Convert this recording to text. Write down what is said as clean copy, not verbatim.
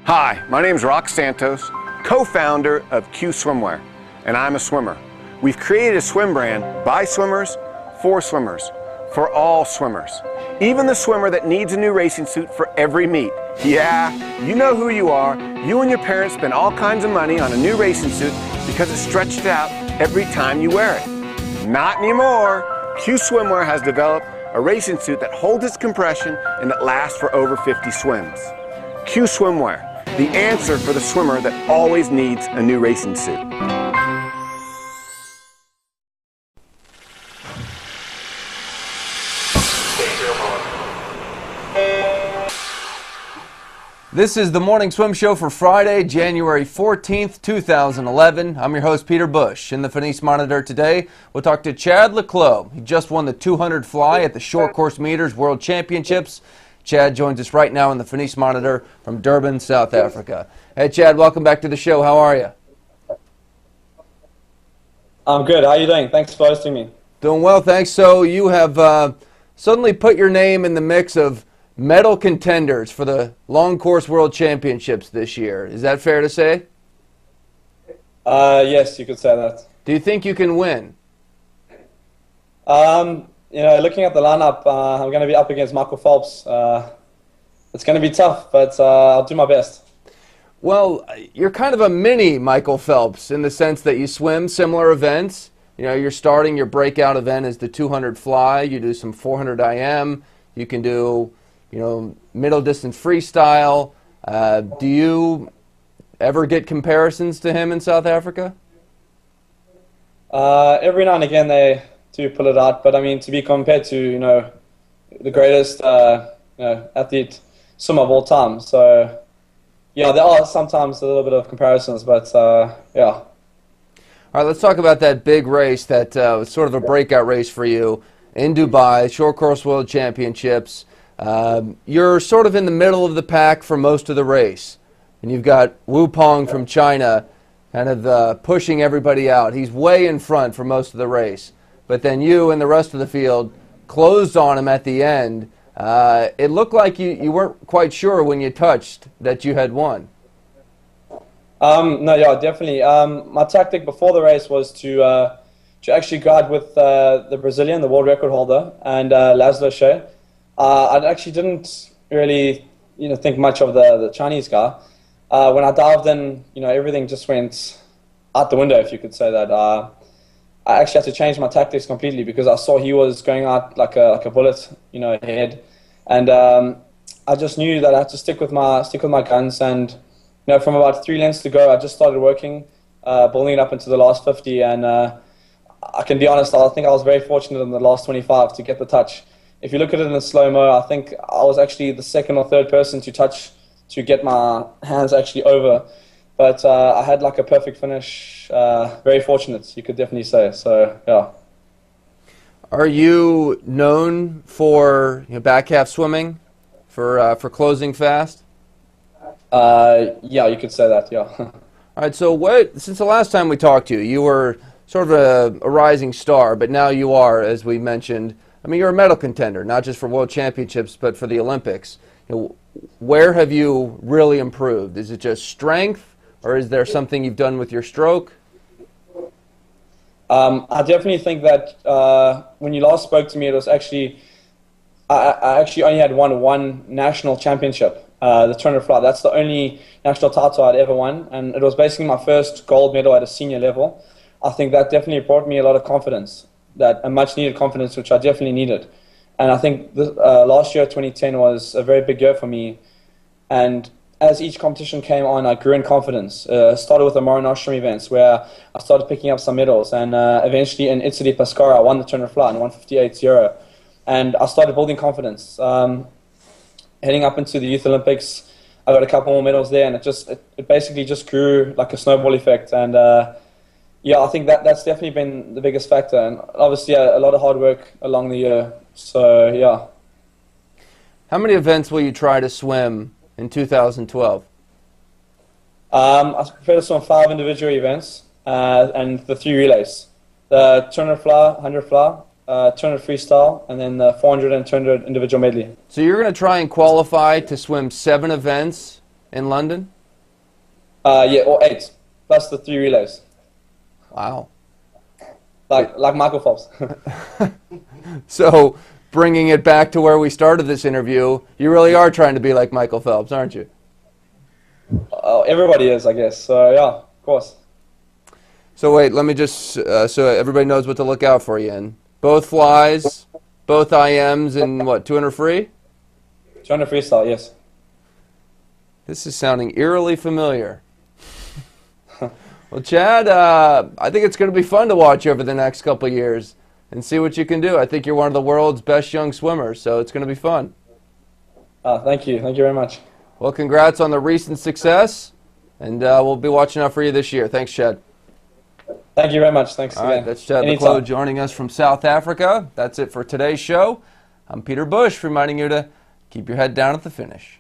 Hi, my name is Rock Santos, co-founder of Q Swimwear, and I'm a swimmer. We've created a swim brand by swimmers, for all swimmers. Even the swimmer that needs a new racing suit for every meet. Yeah, you know who you are. You and your parents spend all kinds of money on a new racing suit because it's stretched out every time you wear it. Not anymore. Q Swimwear has developed a racing suit that holds its compression and that lasts for over 50 swims. Q Swimwear, the answer for the swimmer that always needs a new racing suit. This is the Morning Swim Show for Friday, January 14th, 2011. I'm your host, Peter Bush. In the Phoenix Monitor today, we'll talk to Chad Clos. He just won the 200 fly at the Short Course Meters World Championships. Chad joins us right now in the Phoenix Monitor from Durban, South Africa. Hey, Chad, welcome back to the show. How are you? I'm good. How are you doing? Thanks for hosting me. Doing well, thanks. So you have suddenly put your name in the mix of medal contenders for the Long Course World Championships this year. Is that fair to say? Yes, you could say that. Do you think you can win? Looking at the lineup, I'm going to be up against Michael Phelps. It's going to be tough, but I'll do my best. Well, you're kind of a mini Michael Phelps in the sense that you swim similar events. You know, you're starting your breakout event is the 200 fly. You do some 400 IM. You can do, middle distance freestyle. Do you ever get comparisons to him in South Africa? Every now and again they do pull it out, but I mean, to be compared to, the greatest, athlete swimmer of all time. So, yeah, there are sometimes a little bit of comparisons, but, yeah. All right, let's talk about that big race that was sort of a breakout race for you in Dubai, Short Course World Championships. You're sort of in the middle of the pack for most of the race. And you've got Wu Peng from China kind of pushing everybody out. He's way in front for most of the race. But then you and the rest of the field closed on him at the end. It looked like you weren't quite sure when you touched that you had won. No, yeah, definitely. My tactic before the race was to actually guide with the Brazilian, the world record holder, and Laszlo Shea. I actually didn't really, think much of the Chinese guy. When I dived in, everything just went out the window, if you could say that. I actually had to change my tactics completely because I saw he was going out like a bullet, ahead, and I just knew that I had to stick with my guns. And from about 3 lengths to go, I just started working, building it up into the last 50, and I can be honest, I think I was very fortunate in the last 25 to get the touch. If you look at it in the slow-mo, I think I was actually the second or third person to get my hands actually over. But I had like a perfect finish. Very fortunate, you could definitely say. So, yeah. Are you known for back half swimming, for closing fast? Yeah, you could say that, yeah. All right, so since the last time we talked to you, you were sort of a rising star, but now you are, as we mentioned, you're a medal contender, not just for World Championships, but for the Olympics. Where have you really improved? Is it just strength, or is there something you've done with your stroke? I definitely think that when you last spoke to me, it was actually, I actually only had won one national championship, the 200 fly. That's the only national title I'd ever won, and it was basically my first gold medal at a senior level. I think that definitely brought me a lot of confidence, a much needed confidence, which I definitely needed. And I think last year, 2010, was a very big year for me. And as each competition came on, I grew in confidence. Started with the Mare Nostrum events, where I started picking up some medals. And eventually in Italy, Pescara, I won the 200 fly in 158.0. And I started building confidence. Heading up into the Youth Olympics, I got a couple more medals there. And it basically just grew like a snowball effect. And yeah, I think that's definitely been the biggest factor. And obviously a lot of hard work along the year. So, yeah. How many events will you try to swim in 2012? I prefer to swim 5 individual events and the 3 relays. The 200 fly, 100 fly, 200 freestyle, and then the 400 and 200 individual medley. So you're going to try and qualify to swim 7 events in London? Yeah, or 8 plus the 3 relays. Wow. Like Michael Phelps. So, bringing it back to where we started this interview, you really are trying to be like Michael Phelps, aren't you? Everybody is, I guess. So yeah, of course. So wait, let me just, so everybody knows what to look out for you in. Both flies, both IMs, and what, 200 free? 200 freestyle, yes. This is sounding eerily familiar. Well, Chad, I think it's going to be fun to watch over the next couple of years and see what you can do. I think you're one of the world's best young swimmers, so it's going to be fun. Thank you. Thank you very much. Well, congrats on the recent success, and we'll be watching out for you this year. Thanks, Chad. Thank you very much. Thanks All again. right, that's Chad Anytime. Clos joining us from South Africa. That's it for today's show. I'm Peter Bush, reminding you to keep your head down at the finish.